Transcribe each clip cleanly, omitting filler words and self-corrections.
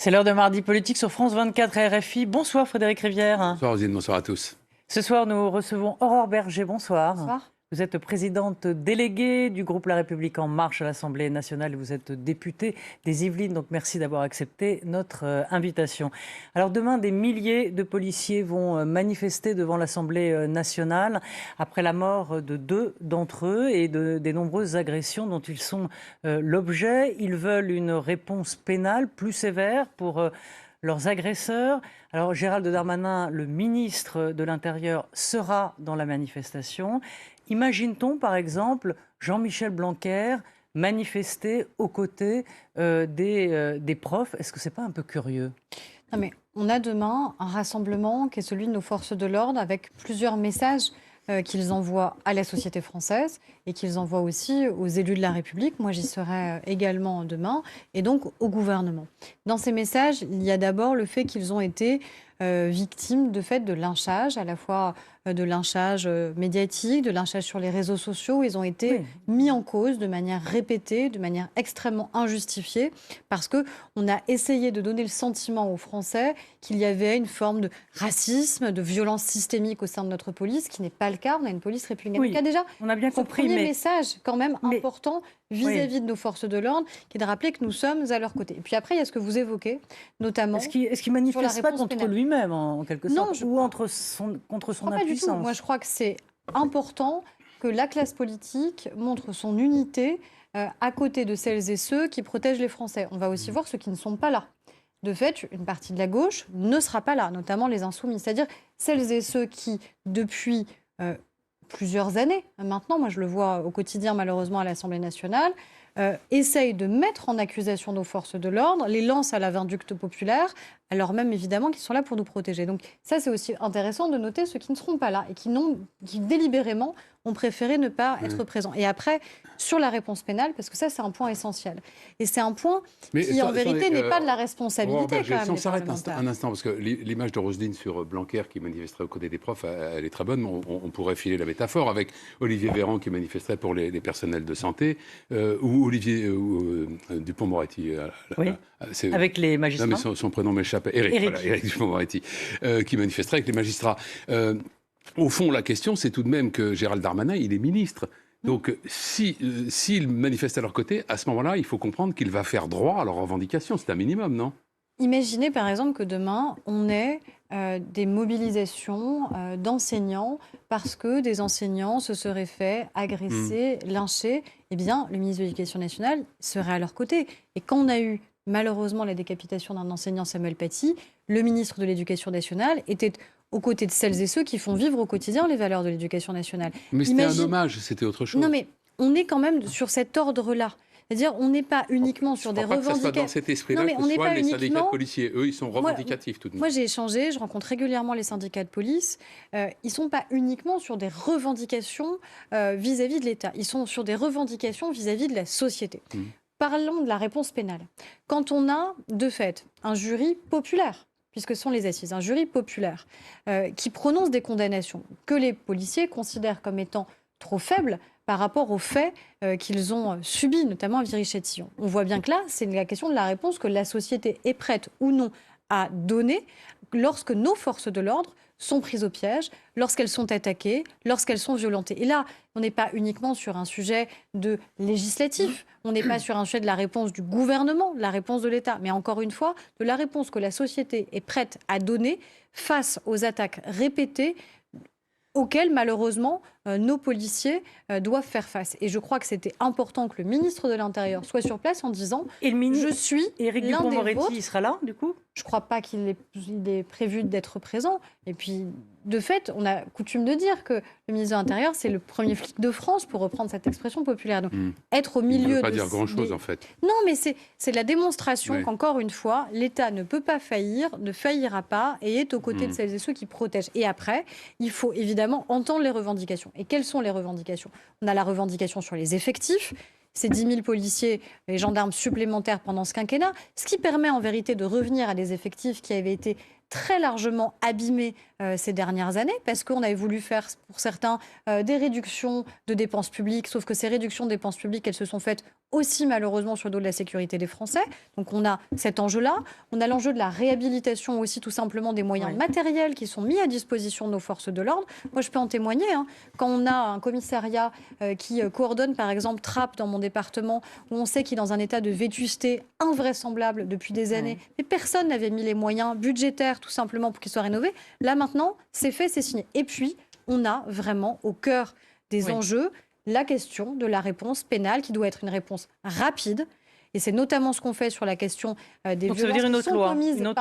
C'est l'heure de Mardi Politique sur France 24 et RFI. Bonsoir Frédéric Rivière. Bonsoir Rosine, bonsoir à tous. Ce soir, nous recevons Aurore Berger. Bonsoir. Bonsoir. Vous êtes présidente déléguée du groupe La République En Marche à l'Assemblée nationale. Vous êtes députée des Yvelines, donc merci d'avoir accepté notre invitation. Alors demain, des milliers de policiers vont manifester devant l'Assemblée nationale après la mort de 2 d'entre eux et des nombreuses agressions dont ils sont l'objet. Ils veulent une réponse pénale plus sévère pour leurs agresseurs. Alors Gérald Darmanin, le ministre de l'Intérieur, sera dans la manifestation. Imagine-t-on par exemple Jean-Michel Blanquer manifester aux côtés des profs? Est-ce que c'est pas un peu curieux? Non mais on a demain un rassemblement qui est celui de nos forces de l'ordre avec plusieurs messages qu'ils envoient à la société française et qu'ils envoient aussi aux élus de la République. Moi, j'y serai également demain et donc au gouvernement. Dans ces messages, il y a d'abord le fait qu'ils ont été victimes de fait de lynchage, à la fois de lynchage médiatique, de lynchage sur les réseaux sociaux. Ils ont été mis en cause de manière répétée, de manière extrêmement injustifiée, parce qu'on a essayé de donner le sentiment aux Français qu'il y avait une forme de racisme, de violence systémique au sein de notre police, qui n'est pas le cas. On a une police républicaine. Oui, Donc, il y a déjà on a bien compris, premier message quand même important vis-à-vis Oui. de nos forces de l'ordre, qui est de rappeler que nous sommes à leur côté. Et puis après, il y a ce que vous évoquez, notamment... Est-ce qu'il sur la manifeste pas réponse contre pénale. lui-même, en quelque Non, sorte, ou contre son pas du tout. impuissance? Moi, je crois que c'est important que la classe politique montre son unité à côté de celles et ceux qui protègent les Français. On va aussi voir ceux qui ne sont pas là. De fait, une partie de la gauche ne sera pas là, notamment les insoumis. C'est-à-dire celles et ceux qui, depuis plusieurs années, maintenant, moi je le vois au quotidien malheureusement à l'Assemblée nationale, essayent de mettre en accusation nos forces de l'ordre, les lancent à la vindicte populaire, alors même évidemment qu'ils sont là pour nous protéger. Donc ça, c'est aussi intéressant de noter ceux qui ne seront pas là et qui délibérément ont préféré ne pas être présents. Et après, sur la réponse pénale, parce que ça, c'est un point essentiel. Et c'est un point qui, en vérité, n'est pas de la responsabilité quand même. Si on s'arrête un instant, parce que l'image de Roselyne sur Blanquer qui manifesterait aux côtés des profs, elle est très bonne. On pourrait filer la métaphore avec Olivier Véran qui manifesterait pour les personnels de santé, ou Olivier Dupond-Moretti. Oui. Avec les magistrats. Non, mais son prénom m'échappe. Éric Dupond-Moretti, qui manifesterait avec les magistrats. Au fond, la question, c'est tout de même que Gérald Darmanin, il est ministre. Donc, s'il manifeste à leur côté, à ce moment-là, il faut comprendre qu'il va faire droit à leurs revendications. C'est un minimum, non ? Imaginez par exemple que demain, on ait des mobilisations d'enseignants parce que des enseignants se seraient fait agresser, lyncher. Eh bien, le ministre de l'Éducation nationale serait à leur côté. Et quand on a eu malheureusement la décapitation d'un enseignant, Samuel Paty, le ministre de l'Éducation nationale était aux côtés de celles et ceux qui font vivre au quotidien les valeurs de l'éducation nationale. Mais c'était un hommage, c'était autre chose. Non, mais on est quand même sur cet ordre-là. C'est-à-dire, on n'est pas uniquement sur des revendications. Je ne crois pas que ça soit dans cet esprit-là que ce soit les syndicats de policiers. Eux, ils sont revendicatifs tout de même. Moi, j'ai échangé, je rencontre régulièrement les syndicats de police. Ils ne sont pas uniquement sur des revendications vis-à-vis de l'État. Ils sont sur des revendications vis-à-vis de la société. Parlons de la réponse pénale. Quand on a, de fait, un jury populaire, puisque ce sont les assises, un jury populaire, qui prononce des condamnations que les policiers considèrent comme étant trop faibles par rapport aux faits qu'ils ont subis, notamment à Viry-Châtillon. On voit bien que là, c'est la question de la réponse que la société est prête ou non à donner lorsque nos forces de l'ordre sont prises au piège, lorsqu'elles sont attaquées, lorsqu'elles sont violentées. Et là, on n'est pas uniquement sur un sujet de législatif, on n'est pas sur un sujet de la réponse du gouvernement, de la réponse de l'État, mais encore une fois, de la réponse que la société est prête à donner face aux attaques répétées auxquelles, malheureusement, nos policiers doivent faire face. Et je crois que c'était important que le ministre de l'Intérieur soit sur place en disant « Je suis Éric l'un des vôtres ». Il sera là, du coup ? Je ne crois pas qu'il est prévu d'être présent. Et puis, de fait, on a coutume de dire que le ministre de l'Intérieur, c'est le premier flic de France, pour reprendre cette expression populaire. Donc, être au milieu de... Ça ne veut pas dire grand-chose, en fait. Non, mais c'est la démonstration qu'encore une fois, l'État ne peut pas faillir, ne faillira pas et est aux côtés de celles et ceux qui protègent. Et après, il faut évidemment entendre les revendications. Et quelles sont les revendications ? On a la revendication sur les effectifs. Ces 10 000 policiers et gendarmes supplémentaires pendant ce quinquennat, ce qui permet en vérité de revenir à des effectifs qui avaient été très largement abîmés ces dernières années, parce qu'on avait voulu faire pour certains des réductions de dépenses publiques, sauf que ces réductions de dépenses publiques, elles se sont faites aussi malheureusement sur le dos de la sécurité des Français. Donc on a cet enjeu-là. On a l'enjeu de la réhabilitation aussi, tout simplement des moyens matériels qui sont mis à disposition de nos forces de l'ordre. Moi, je peux en témoigner. Quand on a un commissariat qui coordonne, par exemple, Trappes dans mon département, où on sait qu'il est dans un état de vétusté invraisemblable depuis des années, mais personne n'avait mis les moyens budgétaires tout simplement pour qu'il soit rénové. Là, maintenant, c'est fait, c'est signé. Et puis, on a vraiment au cœur des enjeux la question de la réponse pénale qui doit être une réponse rapide. Et c'est notamment ce qu'on fait sur la question des violences. Donc ça veut dire une autre loi,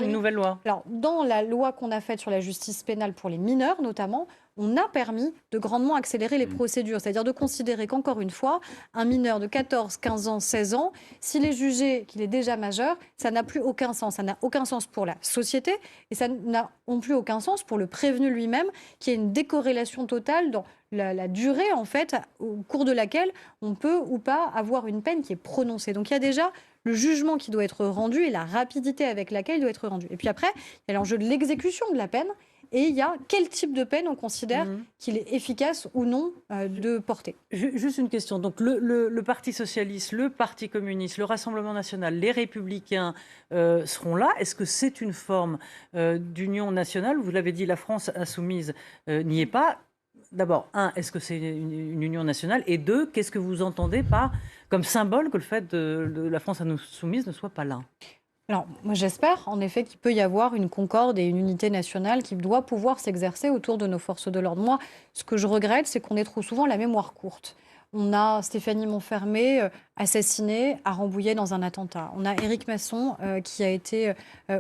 une nouvelle loi. Alors, dans la loi qu'on a faite sur la justice pénale pour les mineurs, notamment, on a permis de grandement accélérer les procédures. C'est-à-dire de considérer qu'encore une fois, un mineur de 14, 15 ans, 16 ans, s'il est jugé qu'il est déjà majeur, ça n'a plus aucun sens. Ça n'a aucun sens pour la société et ça n'a non plus aucun sens pour le prévenu lui-même, qui a une décorrélation totale dans la durée, en fait, au cours de laquelle on peut ou pas avoir une peine qui est prononcée. Donc il y a déjà le jugement qui doit être rendu et la rapidité avec laquelle il doit être rendu. Et puis après, il y a l'enjeu de l'exécution de la peine. Et il y a quel type de peine on considère qu'il est efficace ou non de porter. Juste une question. Donc le Parti socialiste, le Parti communiste, le Rassemblement national, les Républicains seront là. Est-ce que c'est une forme d'union nationale? Vous l'avez dit, la France insoumise n'y est pas. D'abord, est-ce que c'est une union nationale? Et deux, qu'est-ce que vous entendez par comme symbole que le fait de la France insoumise ne soit pas là? Alors, moi, j'espère en effet qu'il peut y avoir une concorde et une unité nationale qui doit pouvoir s'exercer autour de nos forces de l'ordre. Moi, ce que je regrette, c'est qu'on ait trop souvent la mémoire courte. On a Stéphanie Monfermé assassinée à Rambouillet dans un attentat. On a Éric Masson qui a été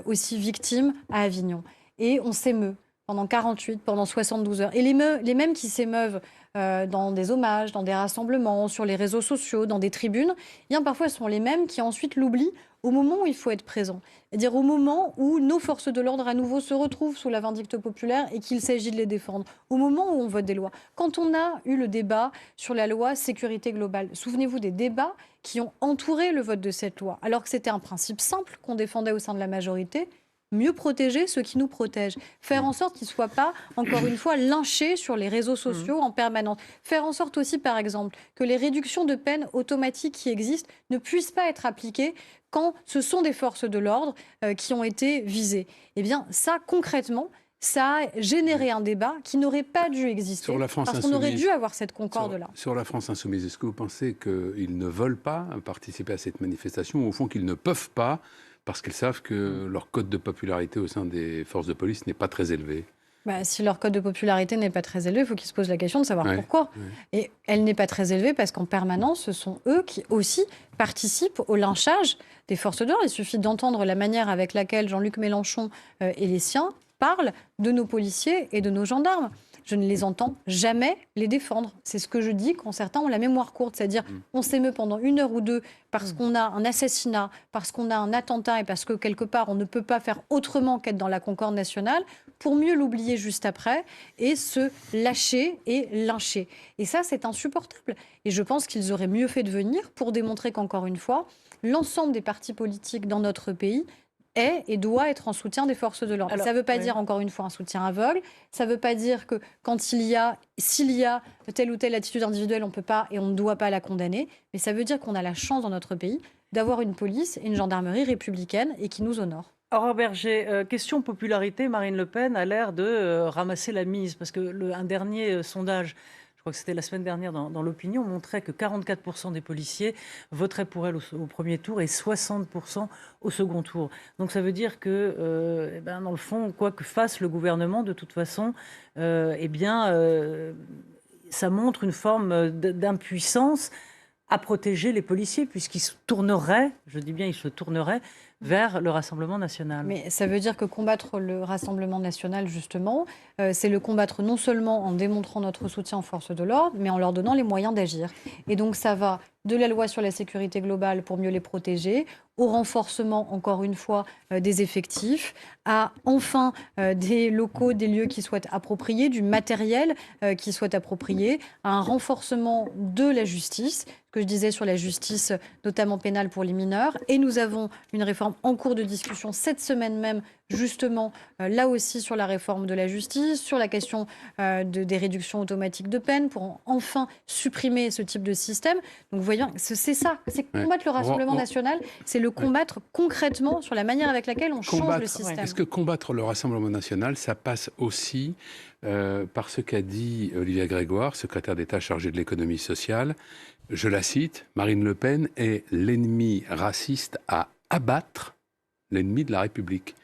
aussi victime à Avignon. Et on s'émeut pendant 48, pendant 72 heures. Et les mêmes qui s'émeuvent dans des hommages, dans des rassemblements, sur les réseaux sociaux, dans des tribunes, bien parfois ce sont les mêmes qui ensuite l'oublient au moment où il faut être présent. C'est-à-dire au moment où nos forces de l'ordre à nouveau se retrouvent sous la vindicte populaire et qu'il s'agit de les défendre. Au moment où on vote des lois. Quand on a eu le débat sur la loi sécurité globale, souvenez-vous des débats qui ont entouré le vote de cette loi, alors que c'était un principe simple qu'on défendait au sein de la majorité. Mieux protéger ceux qui nous protègent. Faire en sorte qu'ils ne soient pas, encore une fois, lynchés sur les réseaux sociaux en permanence. Faire en sorte aussi, par exemple, que les réductions de peine automatiques qui existent ne puissent pas être appliquées quand ce sont des forces de l'ordre qui ont été visées. Eh bien, ça, concrètement, ça a généré un débat qui n'aurait pas dû exister. Sur la France parce qu'on aurait dû avoir cette concorde-là. Sur la France insoumise, est-ce que vous pensez qu'ils ne veulent pas participer à cette manifestation ou au fond qu'ils ne peuvent pas parce qu'ils savent que leur cote de popularité au sein des forces de police n'est pas très élevé? Si leur cote de popularité n'est pas très élevé, il faut qu'ils se posent la question de savoir pourquoi. Et elle n'est pas très élevée parce qu'en permanence, ce sont eux qui aussi participent au lynchage des forces de l'ordre. Il suffit d'entendre la manière avec laquelle Jean-Luc Mélenchon et les siens parlent de nos policiers et de nos gendarmes. Je ne les entends jamais les défendre. C'est ce que je dis quand certains ont la mémoire courte. C'est-à-dire on s'émeut pendant 1 heure ou 2 parce qu'on a un assassinat, parce qu'on a un attentat et parce que quelque part on ne peut pas faire autrement qu'être dans la concorde nationale pour mieux l'oublier juste après et se lâcher et lyncher. Et ça, c'est insupportable. Et je pense qu'ils auraient mieux fait de venir pour démontrer qu'encore une fois, l'ensemble des partis politiques dans notre pays est et doit être en soutien des forces de l'ordre. Ça ne veut pas dire, encore une fois, un soutien aveugle. Ça ne veut pas dire que s'il y a telle ou telle attitude individuelle, on ne peut pas et on ne doit pas la condamner. Mais ça veut dire qu'on a la chance dans notre pays d'avoir une police et une gendarmerie républicaine et qui nous honorent. Aurore Berger, question popularité, Marine Le Pen a l'air de ramasser la mise. Parce qu'un dernier sondage, je crois que c'était la semaine dernière dans l'opinion, montrait que 44% des policiers voteraient pour elle au premier tour et 60% au second tour. Donc ça veut dire que, dans le fond, quoi que fasse le gouvernement, de toute façon, ça montre une forme d'impuissance à protéger les policiers, puisqu'ils se tourneraient, je dis bien ils se tourneraient, vers le Rassemblement national. Mais ça veut dire que combattre le Rassemblement national, justement, c'est le combattre non seulement en démontrant notre soutien aux forces de l'ordre, mais en leur donnant les moyens d'agir. Et donc ça va de la loi sur la sécurité globale pour mieux les protéger, au renforcement, encore une fois, des effectifs, à enfin des locaux, des lieux qui soient appropriés, du matériel qui soit approprié, à un renforcement de la justice, que je disais sur la justice, notamment pénale pour les mineurs. Et nous avons une réforme en cours de discussion cette semaine même, justement, là aussi sur la réforme de la justice, sur la question des réductions automatiques de peine, pour enfin supprimer ce type de système. Donc, vous voyez, c'est ça, c'est combattre le Rassemblement national, c'est le combattre concrètement sur la manière avec laquelle on change le système. Est-ce que combattre le Rassemblement national, ça passe aussi par ce qu'a dit Olivia Grégoire, secrétaire d'État chargée de l'économie sociale? Je la cite, Marine Le Pen est l'ennemi raciste à abattre, l'ennemi de la République.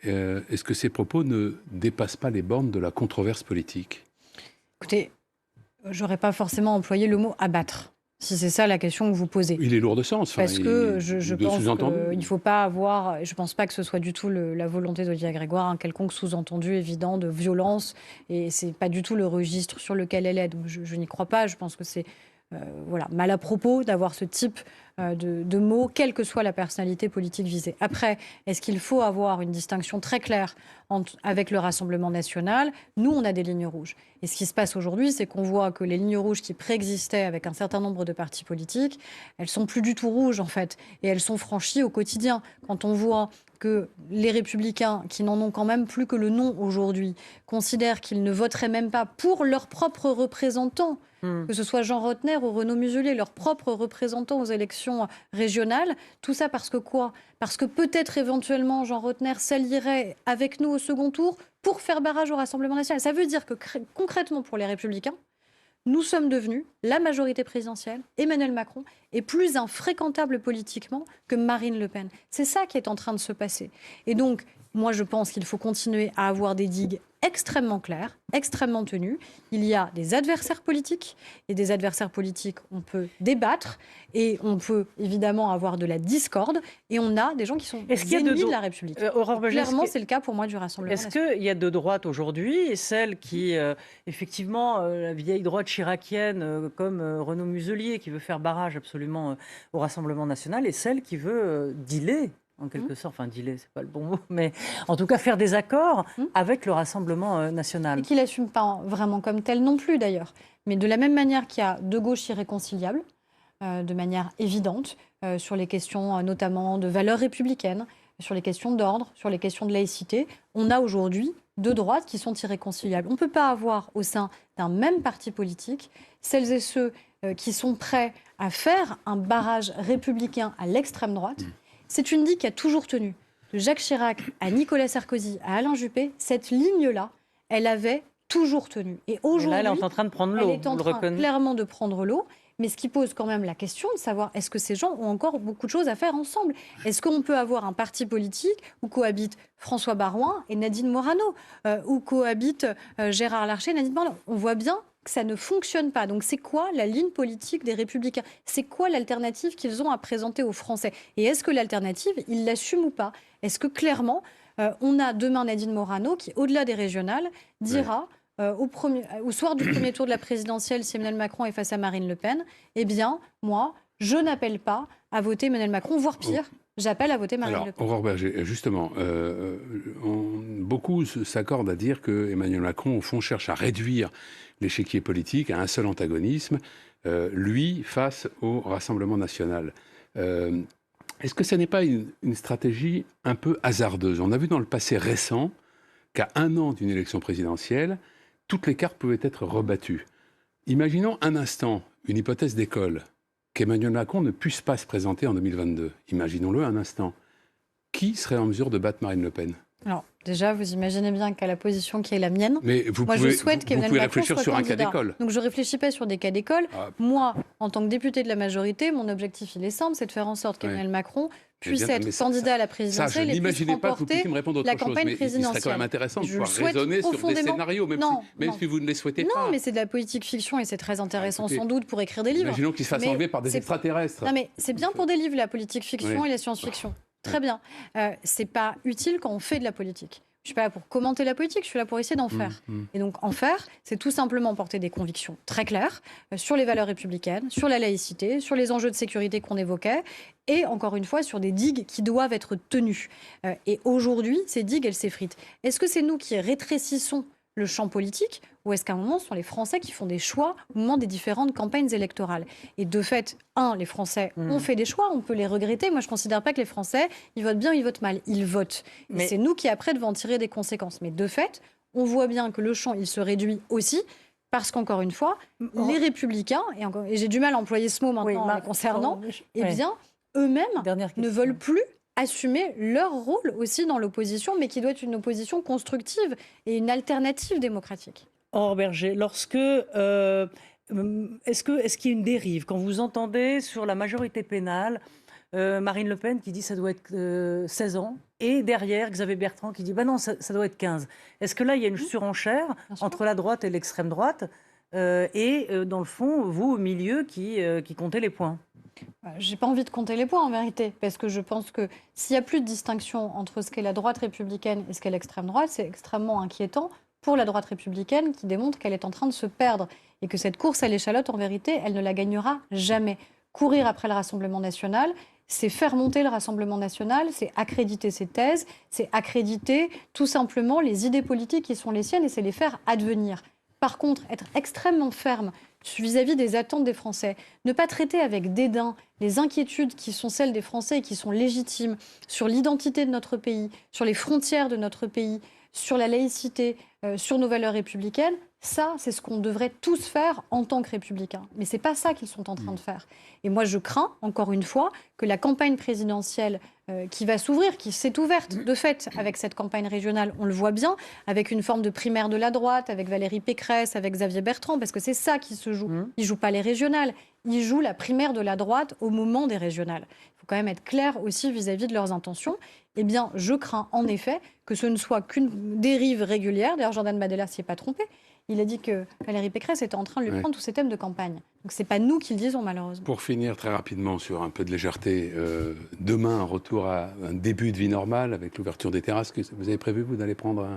Est-ce que ces propos ne dépassent pas les bornes de la controverse politique? Écoutez, j'aurais pas forcément employé le mot abattre, si c'est ça la question que vous posez. Il est lourd de sens. Parce que je pense qu'il ne faut pas avoir, je ne pense pas que ce soit du tout la volonté d'Olivia Grégoire, un quelconque sous-entendu évident de violence, et ce n'est pas du tout le registre sur lequel elle est. Donc je n'y crois pas, je pense que c'est mal à propos d'avoir ce type de mots, quelle que soit la personnalité politique visée. Après, est-ce qu'il faut avoir une distinction très claire avec le Rassemblement national? Nous, on a des lignes rouges. Et ce qui se passe aujourd'hui, c'est qu'on voit que les lignes rouges qui préexistaient avec un certain nombre de partis politiques, elles sont plus du tout rouges, en fait. Et elles sont franchies au quotidien. Quand on voit que les Républicains, qui n'en ont quand même plus que le nom aujourd'hui, considèrent qu'ils ne voteraient même pas pour leurs propres représentants, que ce soit Jean Rottner ou Renaud Muselier, leurs propres représentants aux élections régionales. Tout ça parce que quoi? Parce que peut-être éventuellement Jean Rottner s'allierait avec nous au second tour pour faire barrage au Rassemblement national. Ça veut dire que concrètement pour les Républicains, nous sommes devenus, la majorité présidentielle, Emmanuel Macron, est plus infréquentable politiquement que Marine Le Pen. C'est ça qui est en train de se passer. Et donc, moi je pense qu'il faut continuer à avoir des digues extrêmement claires, extrêmement tenues. Il y a des adversaires politiques, et des adversaires politiques, on peut débattre, et on peut évidemment avoir de la discorde, et on a des gens qui sont ennemis de la République. Clairement, c'est le cas pour moi du Rassemblement national. Est-ce qu'il y a de droite aujourd'hui, celle qui, effectivement, la vieille droite chiracienne, comme Renaud Muselier, qui veut faire barrage absolument au Rassemblement national, et celle qui veut dealer en quelque sorte, enfin dealer, c'est pas le bon mot, mais en tout cas faire des accords avec le Rassemblement national. Et qui l'assume pas vraiment comme tel non plus d'ailleurs. Mais de la même manière qu'il y a deux gauches irréconciliables, de manière évidente, sur les questions notamment de valeurs républicaines, sur les questions d'ordre, sur les questions de laïcité, on a aujourd'hui deux droites qui sont irréconciliables. On ne peut pas avoir au sein d'un même parti politique celles et ceux qui sont prêts à faire un barrage républicain à l'extrême droite. C'est une digue qui a toujours tenu. De Jacques Chirac à Nicolas Sarkozy, à Alain Juppé, cette ligne-là, elle avait toujours tenu. Et aujourd'hui, elle est en train de prendre l'eau. Elle est en train clairement de prendre l'eau. Mais ce qui pose quand même la question de savoir est-ce que ces gens ont encore beaucoup de choses à faire ensemble? Est-ce qu'on peut avoir un parti politique où cohabitent François Baroin et Nadine Morano, où cohabitent Gérard Larcher et Nadine Morano? On voit bien que ça ne fonctionne pas. Donc c'est quoi la ligne politique des Républicains? C'est quoi l'alternative qu'ils ont à présenter aux Français? Et est-ce que l'alternative, ils l'assument ou pas? Est-ce que clairement, on a demain Nadine Morano qui, au-delà des régionales, dira... au soir du premier tour de la présidentielle, si Emmanuel Macron est face à Marine Le Pen, eh bien, moi, je n'appelle pas à voter Emmanuel Macron, voire pire, j'appelle à voter Marine Le Pen. Aurore Bergé, justement, beaucoup s'accordent à dire que Emmanuel Macron, au fond, cherche à réduire l'échiquier politique à un seul antagonisme, lui face au Rassemblement national. Est-ce que ce n'est pas une stratégie un peu hasardeuse? On a vu dans le passé récent qu'à un an d'une élection présidentielle, toutes les cartes pouvaient être rebattues. Imaginons un instant, une hypothèse d'école, qu'Emmanuel Macron ne puisse pas se présenter en 2022. Imaginons-le un instant. Qui serait en mesure de battre Marine Le Pen? Alors, déjà, vous imaginez bien qu'à la position qui est la mienne, mais moi, je souhaite qu'Emmanuel Macron réfléchir soit sur candidat. un cas d'école. Donc, je ne réfléchis pas sur des cas d'école. Moi, en tant que député de la majorité, mon objectif, il est simple, c'est de faire en sorte qu'Emmanuel Macron puisse être candidat à la présidentielle et puisse remporter la campagne présidentielle. Il serait quand même intéressant de pouvoir raisonner sur des scénarios, même si vous ne les souhaitez pas. Non, mais c'est de la politique fiction et c'est très intéressant sans doute pour écrire des livres. Imaginons qu'il se fasse enlever par des extraterrestres. Non, mais c'est bien pour des livres, la politique fiction et la science-fiction. Très bien. C'est pas utile quand on fait de la politique. Je ne suis pas là pour commenter la politique, je suis là pour essayer d'en faire. Et donc, en faire, c'est tout simplement porter des convictions très claires sur les valeurs républicaines, sur la laïcité, sur les enjeux de sécurité qu'on évoquait, et encore une fois, sur des digues qui doivent être tenues. Et aujourd'hui, ces digues, elles s'effritent. Est-ce que c'est nous qui rétrécissons le champ politique ou est-ce qu'à un moment, ce sont les Français qui font des choix au moment des différentes campagnes électorales? Et de fait, les Français ont fait des choix, on peut les regretter. Moi, je ne considère pas que les Français, ils votent bien ou ils votent mal. Ils votent. Et c'est nous qui, après, devons en tirer des conséquences. Mais de fait, on voit bien que le champ, il se réduit aussi parce qu'encore une fois, les Républicains, et j'ai du mal à employer ce mot maintenant concernant, eh bien, eux-mêmes ne veulent plus assumer leur rôle aussi dans l'opposition, mais qui doit être une opposition constructive et une alternative démocratique. Aurore Bergé, est-ce qu'il y a une dérive quand vous entendez sur la majorité pénale Marine Le Pen qui dit que ça doit être 16 ans et derrière Xavier Bertrand qui dit non, ça doit être 15. Est-ce que là, il y a une surenchère entre la droite et l'extrême droite et dans le fond, vous au milieu qui comptez les points? J'ai pas envie de compter les points en vérité, parce que je pense que s'il n'y a plus de distinction entre ce qu'est la droite républicaine et ce qu'est l'extrême droite, c'est extrêmement inquiétant pour la droite républicaine qui démontre qu'elle est en train de se perdre et que cette course à l'échalote, en vérité, elle ne la gagnera jamais. Courir après le Rassemblement national, c'est faire monter le Rassemblement national, c'est accréditer ses thèses, c'est accréditer tout simplement les idées politiques qui sont les siennes et c'est les faire advenir. Par contre, être extrêmement ferme vis-à-vis des attentes des Français, ne pas traiter avec dédain les inquiétudes qui sont celles des Français et qui sont légitimes sur l'identité de notre pays, sur les frontières de notre pays, sur la laïcité, sur nos valeurs républicaines, ça, c'est ce qu'on devrait tous faire en tant que républicains. Mais ce n'est pas ça qu'ils sont en train de faire. Et moi, je crains, encore une fois, que la campagne présidentielle qui va s'ouvrir, qui s'est ouverte de fait avec cette campagne régionale, on le voit bien, avec une forme de primaire de la droite, avec Valérie Pécresse, avec Xavier Bertrand, parce que c'est ça qui se joue. Ils ne jouent pas les régionales, ils jouent la primaire de la droite au moment des régionales. Il faut quand même être clair aussi vis-à-vis de leurs intentions. Eh bien, je crains en effet que ce ne soit qu'une dérive régulière. D'ailleurs, Jordan Bardella ne s'y est pas trompé. Il a dit que Valérie Pécresse était en train de lui prendre tous ses thèmes de campagne. Donc ce n'est pas nous qui le disons, malheureusement. Pour finir très rapidement sur un peu de légèreté, demain, un retour à un début de vie normale avec l'ouverture des terrasses. Vous avez prévu, vous, d'aller prendre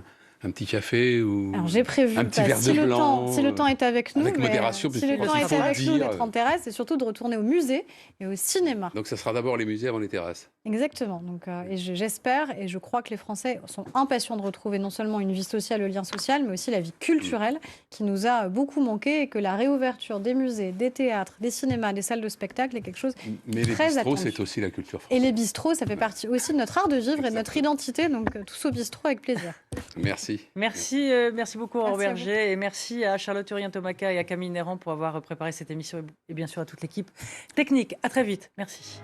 un petit café ou alors, j'ai prévu, un petit verre de blanc, si le temps est avec nous, avec modération, si le temps est avec nous d'être en terrasse, et surtout de retourner au musée et au cinéma. Donc ça sera d'abord les musées avant les terrasses. Exactement. Donc, et j'espère et je crois que les Français sont impatients de retrouver non seulement une vie sociale, le lien social, mais aussi la vie culturelle qui nous a beaucoup manqué et que la réouverture des musées, des théâtres, des cinémas, des salles de spectacle est quelque chose mais de très attendu. Les bistrots, c'est aussi la culture française. Et les bistrots, ça fait partie aussi de notre art de vivre et de notre identité. Donc tous au bistrot avec plaisir. Merci. Merci beaucoup Aurore Bergé et merci à Charlotte Urien-Tomaca et à Camille Néran pour avoir préparé cette émission et bien sûr à toute l'équipe technique. À très vite. Merci.